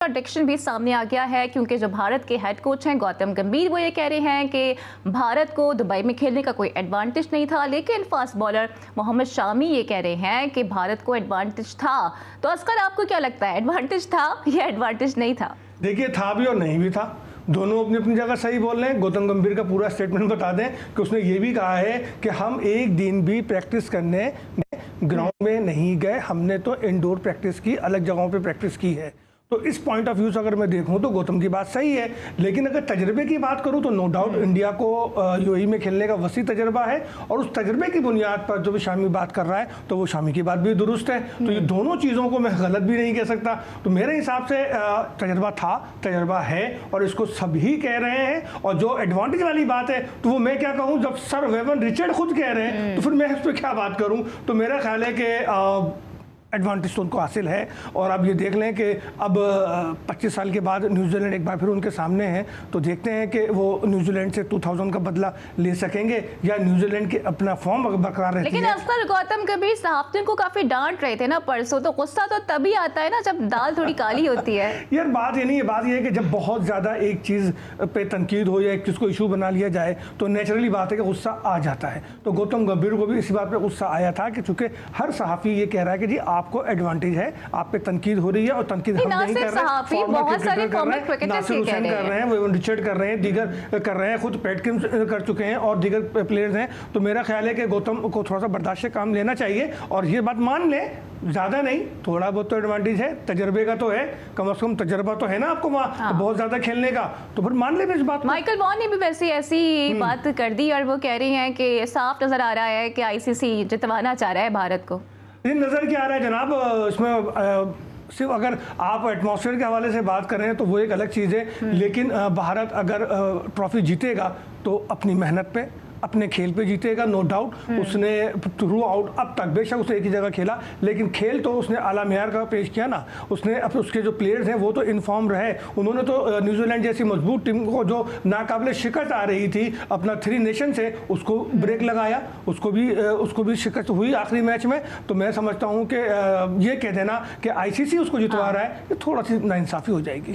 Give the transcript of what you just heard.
Contradiction भी सामने आ गया है क्योंकि जो भारत के हेड कोच हैं गौतम गंभीर, वो ये कह रहे हैं कि भारत को दुबई में खेलने का कोई एडवांटेज नहीं था, लेकिन फास्ट बॉलर मोहम्मद शामी ये कह रहे हैं कि भारत को एडवांटेज था। तो असकर, आपको क्या लगता है, एडवांटेज था या एडवांटेज नहीं था? देखिए, था भी और नहीं भी था, दोनों अपनी अपनी जगह सही बोल रहे हैं। गौतम गंभीर का पूरा स्टेटमेंट बता दें कि उसने ये भी कहा है कि हम एक दिन भी प्रैक्टिस करने ग्राउंड में नहीं गए, हमने तो इंडोर प्रैक्टिस की, अलग जगहों पे प्रैक्टिस की है। तो इस पॉइंट ऑफ व्यू से अगर मैं देखूं तो गौतम की बात सही है, लेकिन अगर तजर्बे की बात करूं तो नो डाउट इंडिया को यूएई में खेलने का वसी तजर्बा है, और उस तजर्बे की बुनियाद पर जो भी शामी बात कर रहा है तो वो शामी की बात भी दुरुस्त है। तो ये दोनों चीज़ों को मैं गलत भी नहीं कह सकता। तो मेरे हिसाब से तजर्बा था, तजर्बा है, और इसको सभी कह रहे हैं। और जो एडवांटेज वाली बात है तो वो मैं क्या कहूँ, जब सर वेवन रिचर्ड खुद कह रहे हैं तो फिर मैं इस पर क्या बात करूँ। तो मेरा ख्याल है कि एडवांटेज तो उनको हासिल है। और अब ये देख लें कि अब 25 साल के बाद न्यूजीलैंड एक बार फिर उनके सामने है, तो देखते हैं कि वो न्यूजीलैंड से 2000 का बदला ले सकेंगे या न्यूजीलैंड के अपना फॉर्म बरकरार रहती है। लेकिन अफसर गौतम कबीर सहाफ़ियों को काफी डांट रहे थे ना परसों, तो गुस्सा तो तभी आता है ना जब दाल थोड़ी काली होती है। यार बात ये नहीं है, बात ये है कि जब बहुत ज़्यादा एक चीज़ पे तनकीद हो या एक चीज़ को इशू बना लिया जाए तो नेचुरली बात है कि गुस्सा आ जाता है। तो गौतम गंभीर को भी इसी बात पर गुस्सा आया था कि चूंकि हर सहाफ़ी ये कह रहा है कि जी आपको एडवांटेज है, आप पे तनकीद हो रही है, और तनकीद हम नहीं कर रहे हैं, बहुत सारे फॉर्मर क्रिकेटर्स नासिर हुसैन कर रहे हैं, वेवन रिचर्ड कर रहे हैं, दीगर कर रहे हैं, खुद पैटकिंस कर चुके हैं और दीगर प्लेयर्स हैं। तो मेरा ख्याल है कि गौतम को थोड़ा सा बर्दाश्त से काम लेना चाहिए और ये बात मान लें, ज़्यादा नहीं, थोड़ा बहुत तो एडवांटेज है, तजर्बे का तो है, कम से कम तजर्बा तो है ना आपको वहाँ बहुत ज़्यादा खेलने का, तो फिर मान ले इस बात। माइकल वॉन ने भी वैसे ऐसी बात कर दी और वो कह रही हैं कि साफ नजर आ रहा है कि आईसीसी जितवाना चाह रहा है भारत को। ये नज़र क्या आ रहा है जनाब, इसमें सिर्फ अगर आप एटमॉस्फेयर के हवाले से बात करें तो वो एक अलग चीज़ है, लेकिन भारत अगर ट्रॉफी जीतेगा तो अपनी मेहनत पे, अपने खेल पे जीतेगा, नो डाउट। उसने थ्रू आउट अब तक बेशक उसने एक ही जगह खेला, लेकिन खेल तो उसने आला मेयार का पेश किया ना। उसने अब उसके जो प्लेयर्स हैं वो तो इन्फॉर्म रहे, उन्होंने तो न्यूजीलैंड जैसी मजबूत टीम को जो नाकाबिले शिकस्त आ रही थी अपना 3 नेशन से, उसको ब्रेक लगाया, उसको भी शिकस्त हुई आखिरी मैच में। तो मैं समझता हूँ कि ये कह देना कि आईसीसी उसको जितवा रहा है, ये थोड़ा सी नाइंसाफ़ी हो जाएगी।